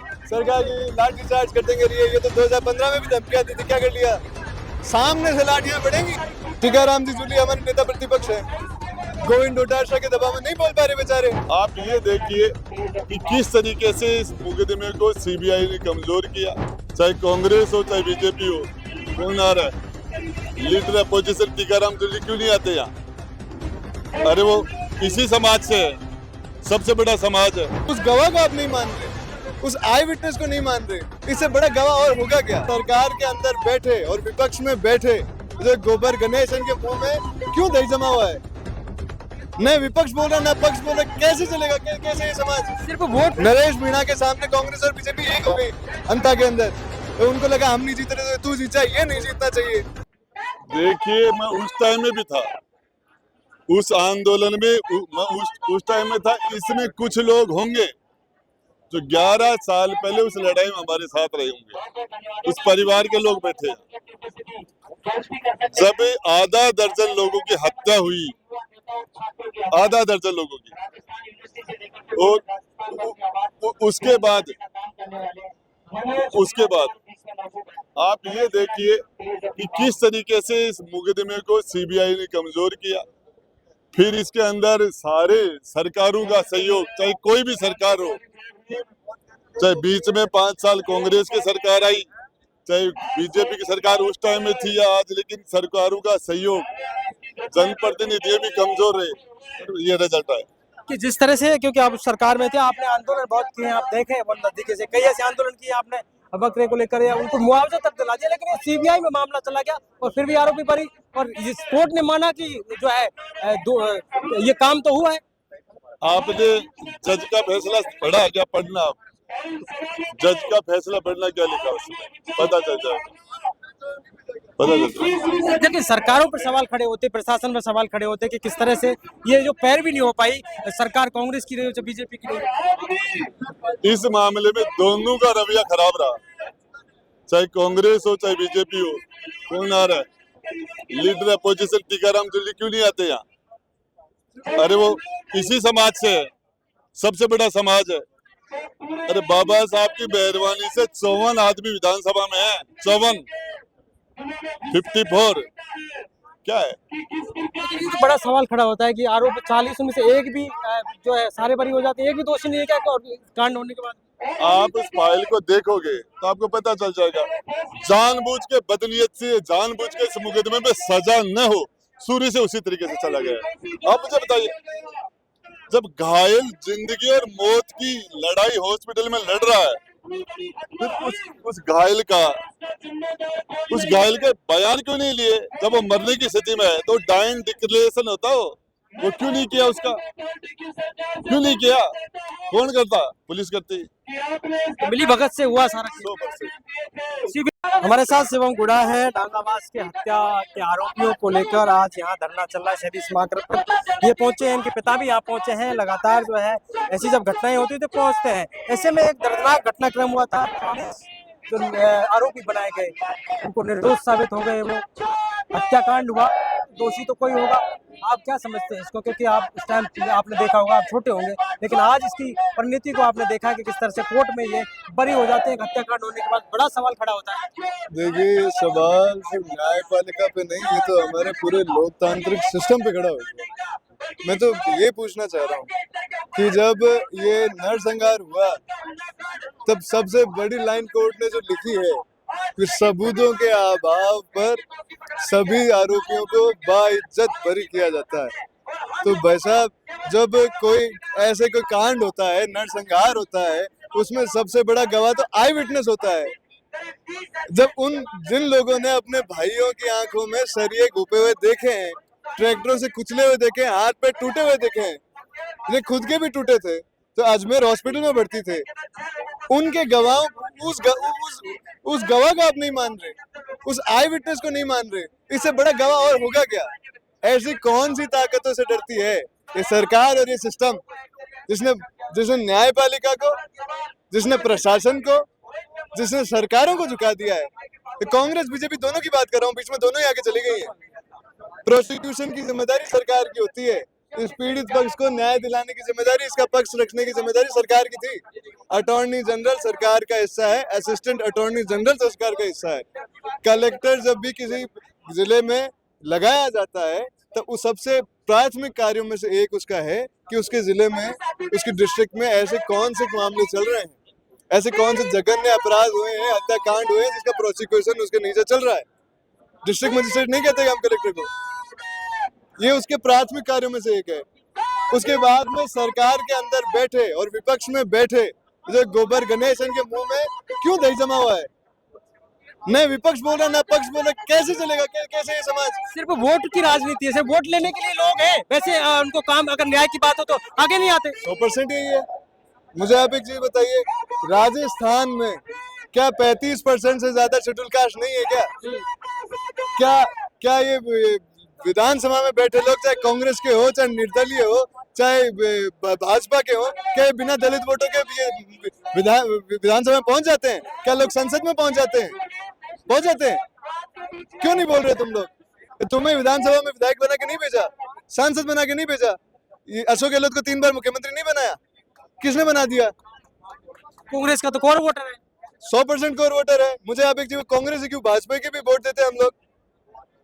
सरकार की लाठी चार्ज कर देंगे, ये तो 2015 में भी धमकियां दी थी, क्या कर लिया? सामने से लाठियां पड़ेंगी। टीकाराम जी जूली हमारे नेता प्रतिपक्ष है, गोविंद डोटासरा के दबाव में नहीं बोल पा रहे बेचारे। आप ये देखिए कि किस तरीके से इस मुकदमे को सीबीआई ने कमजोर किया, चाहे कांग्रेस हो चाहे बीजेपी हो। कौन आ रहा है? लीडर अपोजिशन टीकाराम जूली क्यों नहीं आते यहाँ? अरे वो इसी समाज से है, सबसे बड़ा समाज है। उस गवाह को आप नहीं मान रहे, उस आई विटनेस को नहीं मान रहे, इससे बड़ा गवाह और होगा क्या? सरकार के अंदर बैठे और विपक्ष में बैठे जो गोबर गणेश के मुंह में क्यों दही जमा हुआ है? न विपक्ष बोल रहा, न पक्ष बोल रहा, कैसे चलेगा? कैसे ये समाज? सिर्फ वोट नरेश मीणा के सामने कांग्रेस और बीजेपी एक हो गई अंता के अंदर, तो उनको लगा हम नहीं जीत रहे तो तू जीता, ये नहीं जीतना चाहिए। देखिए, मैं उस टाइम में भी था, उस आंदोलन में मैं उस टाइम में था। इसमें कुछ लोग होंगे जो 11 साल पहले उस लड़ाई में हमारे साथ रहे होंगे, उस परिवार के लोग बैठे। जब आधा दर्जन लोगों की हत्या हुई, आधा दर्जन लोगों की, और उसके बाद आप ये देखिए कि किस तरीके से इस मुकदमे को सीबीआई ने कमजोर किया। फिर इसके अंदर सारे सरकारों का सहयोग, चाहे कोई भी सरकार हो, चाहे बीच में 5 साल कांग्रेस की सरकार आई, चाहे बीजेपी की सरकार उस टाइम में थी या आज, लेकिन सरकारों का सहयोग, जनप्रतिनिधि भी कमजोर रहे, ये रिजल्ट है। कि जिस तरह से, क्योंकि आप सरकार में थे, आपने आंदोलन बहुत किए, आप देखे बहुत नजदीक से, कई ऐसे आंदोलन किए आपने बकरे को लेकर, या उनको मुआवजा तक दिला दिया, लेकिन ये सीबीआई में मामला चला गया और फिर भी आरोपी बरी, और इस कोर्ट ने माना कि जो है ये काम तो हुआ है। आपने जज का फैसला पढ़ा क्या? पढ़ना, आप जज का फैसला पढ़ना, क्या लिखा उसमें पता चल जाएगा, पता चल जाएगा। लेकिन सरकारों पर सवाल खड़े होते, प्रशासन पर सवाल खड़े होते कि किस तरह से ये जो पैरवी नहीं हो पाई, सरकार कांग्रेस की रही हो चाहे बीजेपी की रही। इस मामले में दोनों का रवैया खराब रहा, चाहे कांग्रेस हो चाहे बीजेपी हो। कौन आ रहा है? लीडर अपोजिशन टीकाराम जूली क्यों नहीं आते यहाँ? अरे वो इसी समाज से है, सबसे बड़ा समाज है। अरे बाबा साहब की मेहरबानी से 54 आदमी विधानसभा में है, 54, 54 क्या है? तो बड़ा सवाल खड़ा होता है कि आरोप 40 में से एक भी जो है सारे बरी हो जाते हैं, एक भी दोषी नहीं है क्या कांड होने के बाद? आप उस फाइल को देखोगे तो आपको पता चल जाएगा। जानबूझ के बदनीयत से, जानबूझ के इस मुकदमे में सजा न हो, शुरू से उसी तरीके से चला गया। आप मुझे बताइए, जब घायल जिंदगी और मौत की लड़ाई हॉस्पिटल में लड़ रहा है, फिर उस घायल के बयान क्यों नहीं लिए? जब वो मरने की स्थिति में है तो डाइंग डिक्लेरेशन होता हो, वो क्यों नहीं किया? उसका क्यों नहीं किया? कौन करता? पुलिस करती। मिली भगत से हुआ सारा। 100%। हमारे साथ शिवम गुड़ा है। डांगाबाज के हत्या के आरोपियों को लेकर आज यहाँ धरना चल रहा है शहीदी स्मारक पर। ये पहुंचे हैं, इनके पिता भी यहाँ पहुंचे हैं। लगातार जो है ऐसी जब घटनाएं होती है तो पहुंचते हैं। ऐसे में एक दर्दनाक घटनाक्रम हुआ था, जो आरोपी बनाए गए उनको निर्दोष साबित हो गए, वो हत्याकांड हुआ, दोषी तो कोई होगा। आप क्या समझते हैं इसको? क्योंकि आप उस टाइम आपने देखा होगा, आप छोटे होंगे, लेकिन आज इसकी परिणति को आपने देखा कि किस तरह से कोर्ट में ये बरी हो जाते हैं। हत्याकांड होने के बाद बड़ा सवाल खड़ा होता है। देखिए, सवाल सिर्फ न्यायपालिका पे नहीं, ये तो हमारे पूरे लोकतांत्रिक सिस्टम पे खड़ा हो गया। मैं तो ये पूछना चाह रहा हूँ कि जब ये नरसंहार हुआ तब सबसे बड़ी लाइन कोर्ट ने जो लिखी है कि सबूतों के अभाव पर सभी आरोपियों को बाइज्जत बरी किया जाता है। तो भाई साहब, जब कोई ऐसे कोई कांड होता है, नरसंहार होता है, उसमें सबसे बड़ा गवाह तो आई विटनेस होता है। जब जिन लोगों ने अपने भाइयों की आंखों में सरिये घुपे हुए देखे हैं, ट्रैक्टरों से कुचले हुए देखे, हाथ पे टूटे हुए देखे हैं, जिन्हें खुद के भी टूटे थे, तो अजमेर हॉस्पिटल में भर्ती थे, उनके गवाह, उस गवाह को आप नहीं मान रहे, उस आई विटनेस को नहीं मान रहे, इससे बड़ा गवाह और होगा क्या? ऐसी कौन सी ताकतों से डरती है ये सरकार और ये सिस्टम, जिसने न्यायपालिका को, जिसने प्रशासन को, जिसने सरकारों को झुका दिया है? कांग्रेस बीजेपी दोनों की बात कर रहा हूँ, बीच में दोनों ही आगे चली गई है। प्रोसिक्यूशन की जिम्मेदारी सरकार की होती है, इस पीड़ित पक्ष को न्याय दिलाने की जिम्मेदारी, इसका पक्ष रखने की जिम्मेदारी सरकार की थी। अटॉर्नी जनरल सरकार का हिस्सा है, असिस्टेंट अटॉर्नी जनरल सरकार का हिस्सा है। कलेक्टर जब भी किसी जिले में लगाया जाता है तो उस सबसे प्राथमिक कार्यों में से एक उसका है कि उसके जिले में, उसकी डिस्ट्रिक्ट में ऐसे कौन से मामले चल रहे हैं, ऐसे कौन से जघन्य अपराध हुए हैं, हत्याकांड हुए हैं जिसका प्रोसिक्यूशन उसके नीचे चल रहा है। डिस्ट्रिक्ट मजिस्ट्रेट नहीं कहते हम कलेक्टर को, ये उसके प्राथमिक कार्यों में से एक है। उसके बाद में सरकार के अंदर बैठे और विपक्ष में बैठे जो गोबर गणेश इनके मुंह में क्यों दही जमा हुआ है, न विपक्ष बोल रहा न पक्ष बोल रहा, कैसे चलेगा? कैसे ये समाज? सिर्फ वोट की राजनीति है, सिर्फ वोट लेने के लिए लोग हैं, वैसे उनको काम, अगर न्याय की बात हो तो आगे नहीं आते। 100% यही है। मुझे आप एक चीज बताइए, राजस्थान में क्या 35% से ज्यादा शेड्यूल कास्ट नहीं है क्या? क्या ये विधानसभा में बैठे लोग, चाहे कांग्रेस के हो, चाहे निर्दलीय हो, चाहे भाजपा के हो, क्या ये बिना दलित वोटों के विधानसभा में पहुंच जाते हैं? क्या लोग संसद में पहुंच जाते हैं? पहुंच जाते हैं? क्यों नहीं बोल रहे तुम लोग? तुम्हें विधानसभा में विधायक बना के नहीं भेजा, सांसद बना के नहीं भेजा? अशोक गहलोत को 3 बार मुख्यमंत्री नहीं बनाया, किसने बना दिया? कांग्रेस का तो कोर वोटर है, 100% कोर वोटर है। मुझे आप एक चीज, कांग्रेस क्यों, भाजपा के भी वोट देते हैं हम लोग,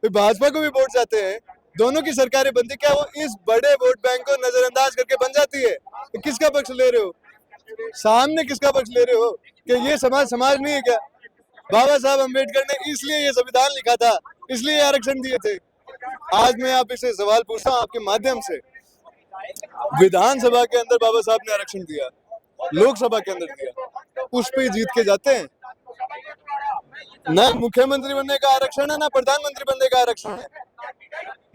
फिर भाजपा को भी वोट जाते हैं, दोनों की सरकारें बनती, क्या वो इस बड़े वोट बैंक को नजरअंदाज करके बन जाती है? तो किसका पक्ष ले रहे हो? सामने किसका पक्ष ले रहे हो? कि ये समाज नहीं है क्या? बाबा साहब अम्बेडकर ने इसलिए ये संविधान लिखा था, इसलिए आरक्षण दिए थे। आज मैं आप इसे सवाल पूछता हूँ आपके माध्यम से, विधानसभा के अंदर बाबा साहब ने आरक्षण दिया, लोकसभा के अंदर दिया, उस पे जीत के जाते हैं। ना मुख्यमंत्री बनने का आरक्षण है, ना प्रधानमंत्री बनने का आरक्षण है।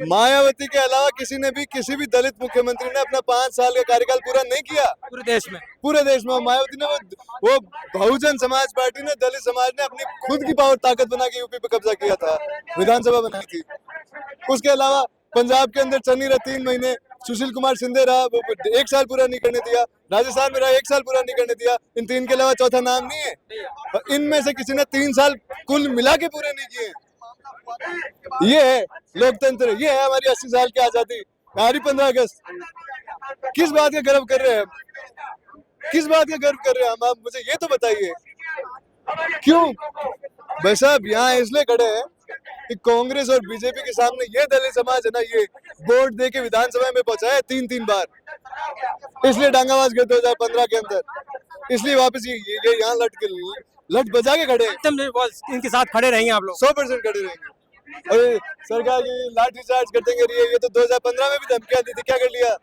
मायावती के अलावा किसी ने भी, किसी भी दलित मुख्यमंत्री ने अपना 5 साल का कार्यकाल पूरा नहीं किया पूरे देश में। मायावती ने वो बहुजन समाज पार्टी ने, दलित समाज ने अपनी खुद की पावर ताकत बना के यूपी पे कब्जा किया था, विधानसभा बनाई थी। उसके अलावा पंजाब के अंदर चल नहीं रहा 3 महीने, सुशील कुमार शिंदे रहा, वो 1 साल पूरा नहीं करने दिया, राजस्थान में रहा 1 साल पूरा नहीं करने दिया। इन 3 के अलावा चौथा नाम नहीं है। इनमें से किसी ने 3 साल कुल मिला के पूरे नहीं किए। ये है लोकतंत्र, ये है हमारी 80 साल की आजादी, हमारी 15 अगस्त। किस बात का गर्व कर रहे हैं हम? किस बात का गर्व कर रहे हैं हम? आप मुझे ये तो बताइए, क्यों? भाई साहब यहाँ इसलिए खड़े हैं कि कांग्रेस और बीजेपी के सामने ये दलित समाज है ना, ये वोट दे के विधानसभा में पहुंचा है 3 बार, इसलिए डांगाबाज गए 2015 के अंदर, इसलिए वापस ये यहाँ लट बजा के खड़े हैं। इनके साथ खड़े रहेंगे आप लोग? 100% खड़े रहेंगे। अरे सरकार की लाठी चार्ज करते रही है, ये तो 2015 में भी धमकियां दी थी, क्या कर लिया?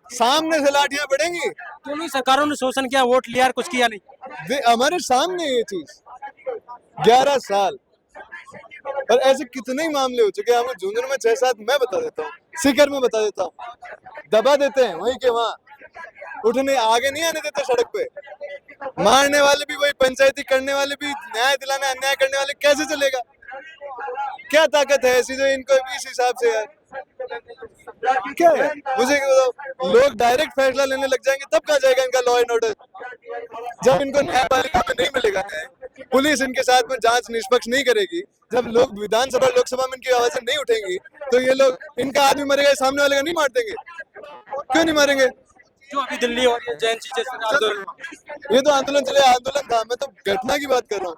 सामने से लाठियां पड़ेंगी। दोनों ही सरकारों ने शोषण किया, वोट लिया और कुछ किया नहीं। हमारे सामने ये चीज 11 साल, और ऐसे कितने ही मामले हो चुके हैं। हमें झुंझुनू में 6-7 मैं बता देता हूँ, सीकर में बता देता हूँ, दबा देते हैं वहीं के वहां, उठने आगे नहीं आने देते सड़क पे, मारने वाले भी वही, पंचायती करने वाले भी, न्याय दिलाने अन्याय करने वाले, कैसे चलेगा? क्या ताकत है ऐसी जो इनको इस हिसाब से यार क्या है? मुझे लोग डायरेक्ट फैसला लेने लग जाएंगे तब कहाँ जाएगा इनका लॉ एंड ऑर्डर? जब इनको न्यायपालिका में नहीं मिलेगा न्याय, पुलिस इनके साथ में जांच निष्पक्ष नहीं करेगी, जब लोग विधानसभा लोकसभा में इनकी आवाजें नहीं उठेंगी, तो ये लोग, इनका आदमी मरेगा, सामने वाले का नहीं मार देंगे? क्यों नहीं मारेंगे? जो अभी दिल्ली और जैन चीजें, ये तो आंदोलन चले, आंदोलन था, मैं तो घटना की बात कर रहा हूँ।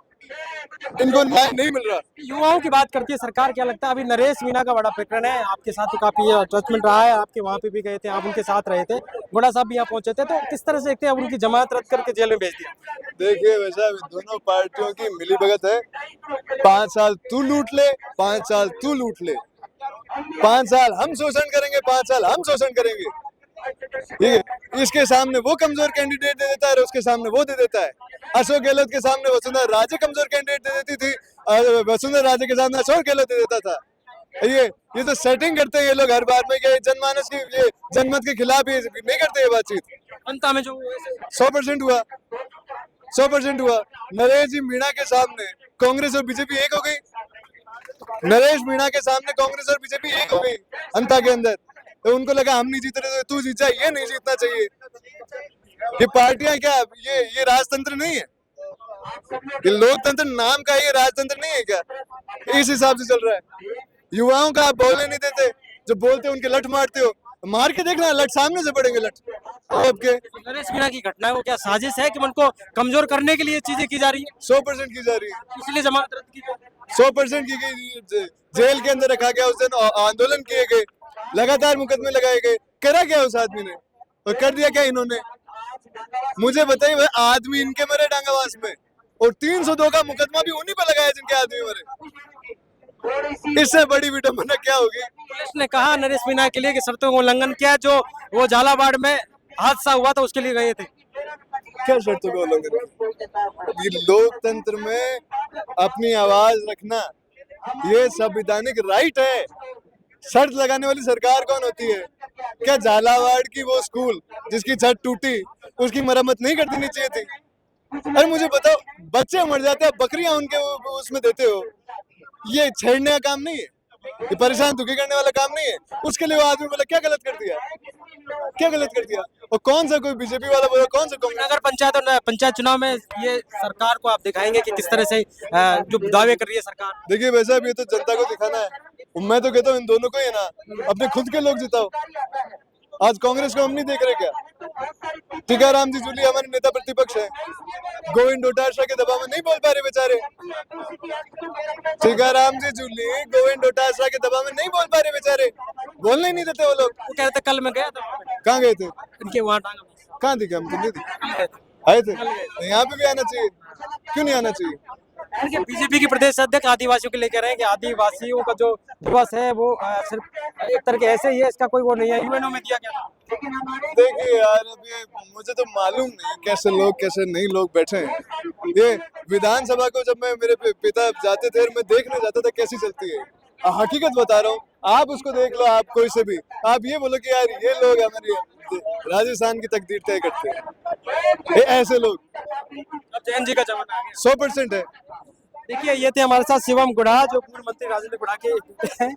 इनको न्याय नहीं मिल रहा। युवाओं की बात करती है सरकार, क्या लगता है? अभी नरेश मीणा का बड़ा प्रकरण है, आपके साथ तो काफी टचमेंट रहा है, आपके वहाँ पे भी गए थे, आप उनके साथ रहे थे, गोड़ा साहब भी यहाँ पहुंचे थे, तो किस तरह से देखते हैं? अब उनकी जमानत रद्द करके जेल में भेज दिया। देखिए वैसा दोनों पार्टियों की मिलीभगत है, 5 साल तू लूट ले, 5 साल तू लूट ले, 5 साल हम शोषण करेंगे, 5 साल हम शोषण करेंगे। इसके सामने वो कमजोर कैंडिडेट दे देता है, उसके सामने वो दे देता है। अशोक गहलोत के सामने वसुंधरा राजे कमजोर कैंडिडेट दे देती थी, वसुंधरा राजे के सामने अशोक गहलोत दे देता था। ये तो सेटिंग करते हैं ये लोग हर बार में, जनमानस की, ये जनमत के खिलाफ ये नहीं करते ये बातचीत। अंत में जो 100% हुआ, 100% हुआ। नरेश जी मीणा के सामने कांग्रेस और बीजेपी एक हो गई। नरेश मीणा के सामने कांग्रेस और बीजेपी एक हो गई अंता के अंदर। तो उनको लगा हम नहीं जीत रहे तो तू जीत जा, ये नहीं जीतना चाहिए। ये पार्टियां क्या, ये राजतंत्र नहीं है, ये लोकतंत्र नाम का, ये राजतंत्र नहीं है क्या? इस हिसाब से चल रहा है। युवाओं का आप बोलने नहीं देते, जो बोलते हो उनके लठ मारते हो, मार के देखना, लठ सामने से पड़ेंगे लठ। आपके नरेश मीणा की घटना को क्या साजिश है कि उनको कमजोर करने के लिए चीजें की जा रही है, 100% की जा रही है, इसलिए जमानत रद्द की गई? 100% की गई। जेल के अंदर रखा गया, उस दिन आंदोलन किए गए, लगातार मुकदमे लगाए गए, करा क्या उस आदमी ने और कर दिया क्या इन्होंने? मुझे बताइए भाई, आदमी इनके मरे डांगावास में, और 302 का मुकदमा भी उन्हीं पर लगाया जिनके आदमी मरे। इससे बड़ी विडंबना क्या होगी? पुलिस ने कहा नरेश मीणा के लिए कि शर्तों का उल्लंघन किया, जो वो झालावाड़ में हादसा हुआ था उसके लिए गए थे। क्या शर्तों का उल्लंघन किया? ये लोकतंत्र में अपनी आवाज रखना ये संवैधानिक राइट है। शर्त लगाने वाली सरकार कौन होती है? क्या झालावाड़ की वो स्कूल जिसकी छत टूटी उसकी मरम्मत नहीं कर देनी चाहिए थी? अरे मुझे बताओ, बच्चे मर जाते हैं, बकरियां उनके उसमें देते हो, ये छेड़ने का काम नहीं है, ये परेशान दुखी करने वाला काम नहीं है। उसके लिए वो आदमी बोला क्या गलत कर दिया, क्या गलत कर दिया? और कौन सा कोई बीजेपी वाला बोला, कौन सा कांग्रेस? नगर पंचायत और पंचायत चुनाव में ये सरकार को आप दिखाएंगे कि किस तरह से जो दावे कर रही है सरकार? देखिए वैसा भी ये तो जनता को दिखाना है। मैं तो कहता हूँ इन दोनों को ही ना, अपने खुद के लोग जिताओ। आज कांग्रेस को हम नहीं देख रहे क्या? टीकाराम जी जूली हमारे नेता प्रतिपक्ष है, गोविंद डोटासरा के दबाव में नहीं बोल पा रहे बेचारे। टीकाराम जी जूली गोविंद डोटासरा के दबाव में नहीं बोल पा रहे बेचारे, बोलने ही नहीं देते वो लोग। वो कह रहे थे कल मैं गया था, कहाँ गए थे? इनके वहाँ टांगा कहाँ दिखे? हम तो नहीं दिखे। गए थे। आए थे तो यहाँ पे भी आना चाहिए, क्यों नहीं आना चाहिए? इनके बीजेपी के प्रदेश अध्यक्ष आदिवासियों के लेकर रहे हैं कि आदिवासियों का जो दिवस है वो सिर्फ एक तरह के ऐसे ही है, इसका कोई वो नहीं है, यूएनओ में दिया गया था। देखिए यार, अब ये मुझे तो मालूम नहीं कैसे लोग कैसे नहीं लोग बैठे हैं। ये विधानसभा को जब मैं मेरे पिता जाते थे और मैं देखने जाता था कैसी चलती है, हकीकत बता रहा हूँ। आप उसको देख लो, आप कोई से भी, आप ये बोलो कि यार ये लोग हमारी राजस्थान की तकदीर तय करते हैं, ये ऐसे लोग अब जैन जी का जमाना आ गया। 100% है। देखिए ये थे हमारे साथ शिवम गुड़ा, जो पूर्व मंत्री राजेंद्र गुड़ा के हैं,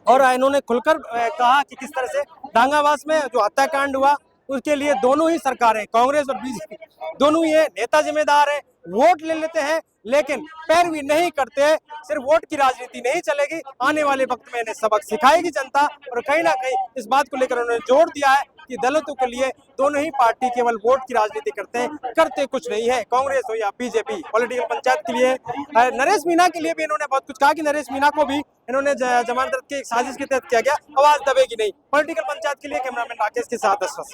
और इन्होंने खुलकर कहा कि किस तरह से डांगावास में जो हत्याकांड हुआ उसके लिए दोनों ही सरकारें, कांग्रेस और बीजेपी, दोनों ही नेता जिम्मेदार है। वोट ले लेते हैं लेकिन पैरवी नहीं करते। सिर्फ वोट की राजनीति नहीं चलेगी, आने वाले वक्त में इन्हें सबक सिखाएगी जनता। और कहीं ना कहीं इस बात को लेकर उन्होंने जोर दिया है कि दलितों के लिए दोनों ही पार्टी केवल वोट की राजनीति करते हैं, करते कुछ नहीं है, कांग्रेस हो या बीजेपी। पॉलिटिकल पंचायत के लिए नरेश मीणा के लिए भी इन्होंने बहुत कुछ कहा कि नरेश मीणा को भी इन्होंने जमानत की एक साजिश के तहत किया गया, आवाज दबेगी नहीं। पॉलिटिकल पंचायत के लिए कैमरामैन राकेश के साथ अशरफ।